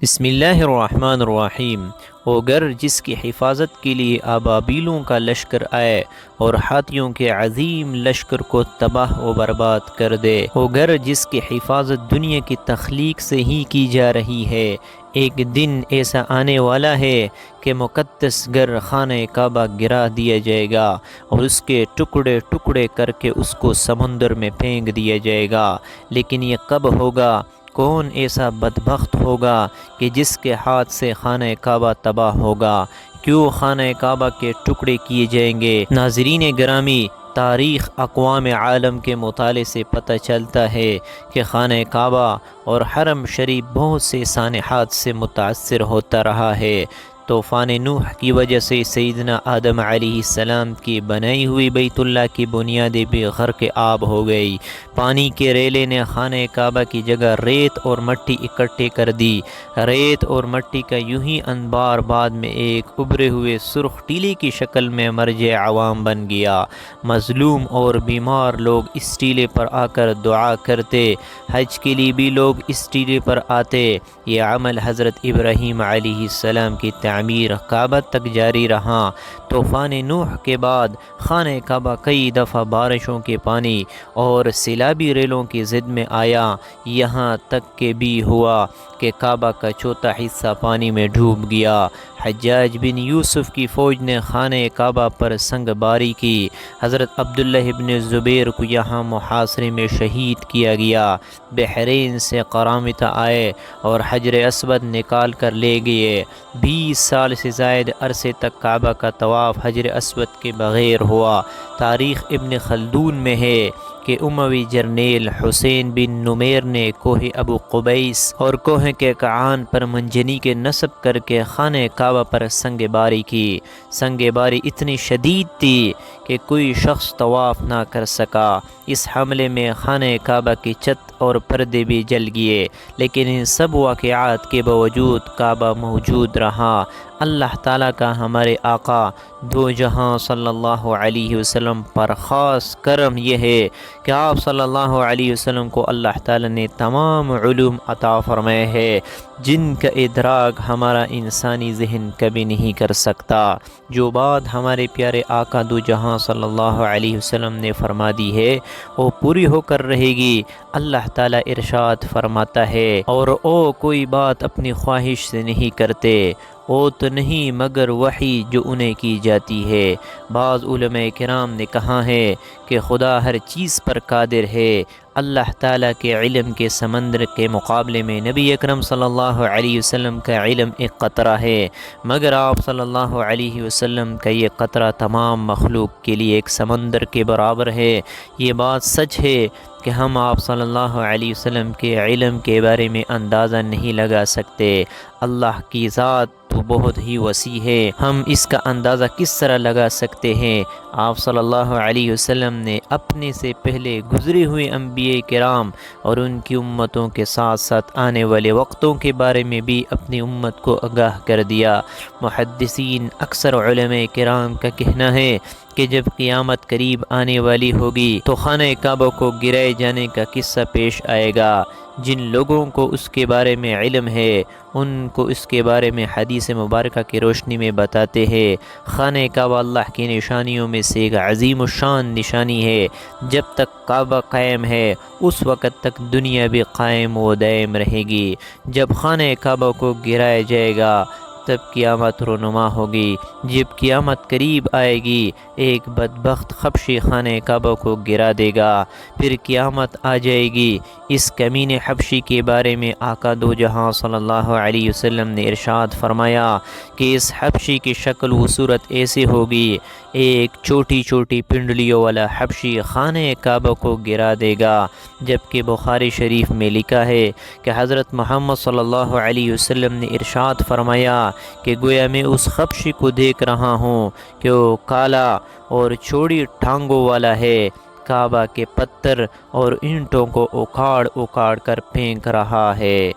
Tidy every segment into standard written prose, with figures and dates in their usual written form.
بسم اللہ الرحمن الرحیم۔ وہ گھر جس کی حفاظت کے لیے ابابیلوں کا لشکر آئے اور ہاتھیوں کے عظیم لشکر کو تباہ و برباد کر دے، وہ گھر جس کی حفاظت دنیا کی تخلیق سے ہی کی جا رہی ہے۔ ایک دن ایسا آنے والا ہے کہ مقدس گھر خانہ کعبہ گرا دیا جائے گا اور اس کے ٹکڑے ٹکڑے کر کے اس کو سمندر میں پھینک دیا جائے گا۔ لیکن یہ کب ہوگا؟ کون ایسا بدبخت ہوگا کہ جس کے ہاتھ سے خانہ کعبہ تباہ ہوگا؟ کیوں خانہ کعبہ کے ٹکڑے کیے جائیں گے؟ ناظرین گرامی، تاریخ اقوام عالم کے مطالعے سے پتہ چلتا ہے کہ خانہ کعبہ اور حرم شریف بہت سے سانحات سے متاثر ہوتا رہا ہے۔ طوفان نوح کی وجہ سے سیدنا آدم علیہ السلام کی بنائی ہوئی بیت اللہ کی بنیادیں بھی غرق آب ہو گئی۔ پانی کے ریلے نے خانہ کعبہ کی جگہ ریت اور مٹی اکٹھے کر دی۔ ریت اور مٹی کا یوں ہی انبار بعد میں ایک ابھرے ہوئے سرخ ٹیلے کی شکل میں مرجع عوام بن گیا۔ مظلوم اور بیمار لوگ اس ٹیلے پر آ کر دعا کرتے، حج کے لیے بھی لوگ اس ٹیلے پر آتے۔ یہ عمل حضرت ابراہیم علیہ السلام کی تعمیر کعبہ تک جاری رہا۔ طوفان نوح کے بعد خانہ کعبہ کئی دفعہ بارشوں کے پانی اور سیلابی ریلوں کی زد میں آیا، یہاں تک کہ بھی ہوا کہ کعبہ کا چوتھا حصہ پانی میں ڈوب گیا۔ حجاج بن یوسف کی فوج نے خانہ کعبہ پر سنگ باری کی۔ حضرت عبداللہ ابن زبیر کو یہاں محاصرے میں شہید کیا گیا۔ بحرین سے قرامطہ آئے اور حجر اسود نکال کر لے گئے۔ 20 سال سے زائد عرصے تک کعبہ کا طواف حجر اسود کے بغیر ہوا۔ تاریخ ابن خلدون میں ہے کہ اموی جرنیل حسین بن نمیر نے کوہ ابو قبیس اور کوہ کے کعان پر منجنی کے نصب کر کے خانہ کعبہ پر سنگ باری کی۔ سنگ باری اتنی شدید تھی کہ کوئی شخص طواف نہ کر سکا۔ اس حملے میں خانہ کعبہ کی چھت اور پردے بھی جل گئے، لیکن ان سب واقعات کے باوجود کعبہ موجود رہا۔ اللہ تعالیٰ کا ہمارے آقا دو جہاں صلی اللہ علیہ وسلم پر خاص کرم یہ ہے کہ آپ صلی اللہ علیہ وسلم کو اللہ تعالیٰ نے تمام علوم عطا فرمائے ہے جن کا ادراک ہمارا انسانی ذہن کبھی نہیں کر سکتا۔ جو بات ہمارے پیارے آقا دو جہاں صلی اللہ علیہ وسلم نے فرما دی ہے وہ پوری ہو کر رہے گی۔ اللہ تعالیٰ ارشاد فرماتا ہے، اور او کوئی بات اپنی خواہش سے نہیں کرتے، وہ تو نہیں مگر وحی جو انہیں کی جاتی ہے۔ بعض علماء کرام نے کہا ہے کہ خدا ہر چیز پر قادر ہے۔ اللہ تعالیٰ کے علم کے سمندر کے مقابلے میں نبی اکرم صلی اللہ علیہ وسلم کا علم ایک قطرہ ہے، مگر آپ صلی اللہ علیہ وسلم کا یہ قطرہ تمام مخلوق کے لیے ایک سمندر کے برابر ہے۔ یہ بات سچ ہے کہ ہم آپ صلی اللہ علیہ وسلم کے علم کے بارے میں اندازہ نہیں لگا سکتے۔ اللہ کی ذات تو بہت ہی وسیع ہے، ہم اس کا اندازہ کس طرح لگا سکتے ہیں؟ آپ صلی اللہ علیہ وسلم نے اپنے سے پہلے گزرے ہوئے انبیاء کرام اور ان کی امتوں کے ساتھ ساتھ آنے والے وقتوں کے بارے میں بھی اپنی امت کو آگاہ کر دیا۔ محدثین اکثر علماء کرام کا کہنا ہے کہ جب قیامت قریب آنے والی ہوگی تو خانہ کعبہ کو گرائے جانے کا قصہ پیش آئے گا۔ جن لوگوں کو اس کے بارے میں علم ہے ان کو اس کے بارے میں حدیث مبارکہ کی روشنی میں بتاتے ہیں۔ خانہ کعبہ اللہ کی نشانیوں میں سے ایک عظیم الشان نشانی ہے۔ جب تک کعبہ قائم ہے اس وقت تک دنیا بھی قائم و دائم رہے گی۔ جب خانہ کعبہ کو گرایا جائے گا تب قیامت رونما ہوگی۔ جب قیامت قریب آئے گی ایک بدبخت حبشی خانہ کعبہ کو گرا دے گا، پھر قیامت آ جائے گی۔ اس کمین حبشی کے بارے میں آقا دو جہاں صلی اللہ علیہ وسلم نے ارشاد فرمایا کہ اس حبشی کی شکل و صورت ایسی ہوگی، ایک چھوٹی چھوٹی پنڈلیوں والا حبشی خانہ کعبہ کو گرا دے گا۔ جبکہ بخاری شریف میں لکھا ہے کہ حضرت محمد صلی اللہ علیہ وسلم نے ارشاد فرمایا کہ گویا میں اس حبشی کو دیکھ رہا ہوں کہ وہ کالا اور چوڑی ٹانگوں والا ہے، کعبہ کے پتھر اور اینٹوں کو اکھاڑ اکھاڑ کر پھینک رہا ہے۔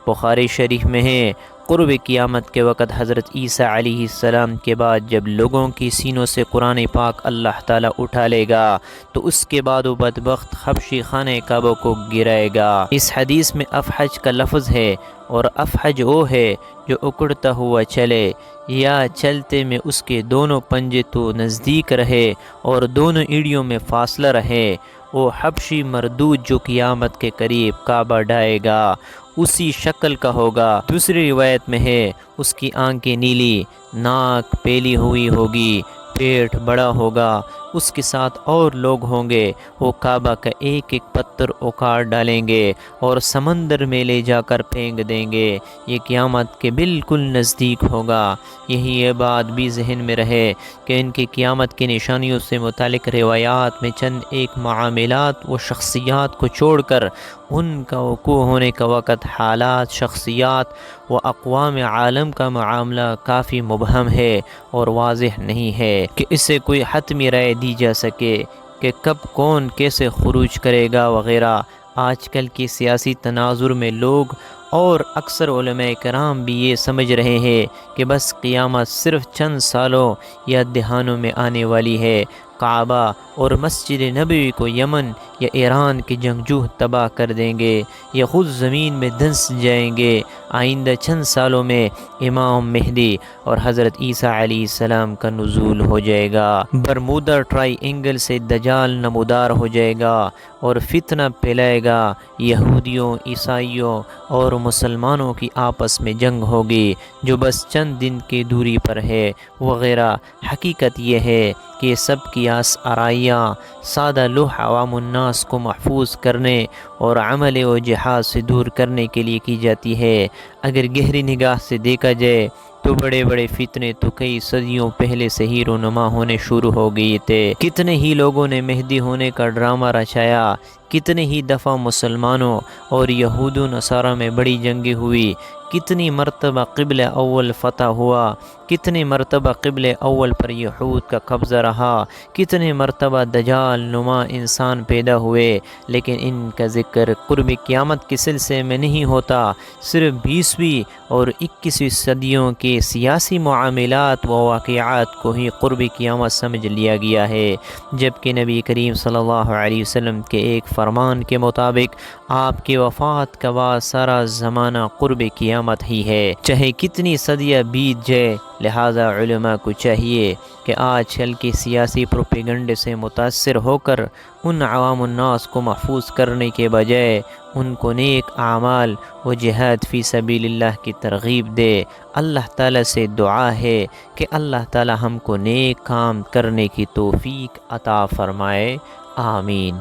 بخاری شریف میں ہے، قرب قیامت کے وقت حضرت عیسیٰ علیہ السلام کے بعد جب لوگوں کی سینوں سے قرآن پاک اللہ تعالیٰ اٹھا لے گا تو اس کے بعد وہ بدبخت حبشی خانہ کعبہ کو گرائے گا۔ اس حدیث میں افحج کا لفظ ہے، اور افحج وہ ہے جو اکڑتا ہوا چلے یا چلتے میں اس کے دونوں پنجے تو نزدیک رہے اور دونوں ایڑیوں میں فاصلہ رہے۔ وہ حبشی مردود جو قیامت کے قریب کعبہ ڈھائے گا اسی شکل کا ہوگا۔ دوسری روایت میں ہے اس کی آنکھیں نیلی، ناک پیلی ہوئی ہوگی، پیٹ بڑا ہوگا، اس کے ساتھ اور لوگ ہوں گے۔ وہ کعبہ کا ایک ایک پتھر اکھاڑ ڈالیں گے اور سمندر میں لے جا کر پھینک دیں گے۔ یہ قیامت کے بالکل نزدیک ہوگا۔ یہی یہ بات بھی ذہن میں رہے کہ ان کی قیامت کی نشانیوں سے متعلق روایات میں چند ایک معاملات و شخصیات کو چھوڑ کر ان کا وقوع ہونے کا وقت، حالات، شخصیات و اقوام عالم کا معاملہ کافی مبہم ہے اور واضح نہیں ہے کہ اسے کوئی حتمی رائے دی جا سکے کہ کب کون کیسے خروج کرے گا وغیرہ۔ آج کل کی سیاسی تناظر میں لوگ اور اکثر علماء کرام بھی یہ سمجھ رہے ہیں کہ بس قیامت صرف چند سالوں یا دہانوں میں آنے والی ہے۔ کعبہ اور مسجد نبوی کو یمن یا ایران کے جنگجو تباہ کر دیں گے یا خود زمین میں دھنس جائیں گے۔ آئندہ چند سالوں میں امام مہدی اور حضرت عیسیٰ علیہ السلام کا نزول ہو جائے گا۔ برمودا ٹرائی اینگل سے دجال نمودار ہو جائے گا اور فتنہ پھیلائے گا۔ یہودیوں، عیسائیوں اور مسلمانوں کی آپس میں جنگ ہوگی جو بس چند دن کی دوری پر ہے وغیرہ۔ حقیقت یہ ہے کہ یہ سب کی آرائیاں سادہ لوح عوام الناس کو محفوظ کرنے اور عمل و جہاد سے دور کرنے کے لیے کی جاتی ہے۔ اگر گہری نگاہ سے دیکھا جائے تو بڑے بڑے فتنے تو کئی صدیوں پہلے سے ہی رونما ہونے شروع ہو گئے تھے۔ کتنے ہی لوگوں نے مہدی ہونے کا ڈرامہ رچایا، کتنے ہی دفعہ مسلمانوں اور یہود و نصارہ میں بڑی جنگیں ہوئی، کتنی مرتبہ قبلہ اول فتح ہوا، کتنی مرتبہ قبلہ اول پر یہود کا قبضہ رہا، کتنے مرتبہ دجال نما انسان پیدا ہوئے، لیکن ان کا ذکر قرب قیامت کے سلسلے میں نہیں ہوتا۔ صرف 20ویں اور 21ویں صدیوں کے سیاسی معاملات و واقعات کو ہی قرب قیامت سمجھ لیا گیا ہے، جبکہ نبی کریم صلی اللہ علیہ وسلم کے ایک فرمان کے مطابق آپ کی وفات کا بعد سارا زمانہ قرب قیامت ہی ہے، چاہے کتنی صدیاں بیت جائے۔ لہذا علماء کو چاہیے کہ آج کل کے سیاسی پروپیگنڈے سے متاثر ہو کر ان عوام الناس کو محفوظ کرنے کے بجائے ان کو نیک اعمال و جہاد فی سبیل اللہ کی ترغیب دے۔ اللہ تعالیٰ سے دعا ہے کہ اللہ تعالیٰ ہم کو نیک کام کرنے کی توفیق عطا فرمائے۔ آمین۔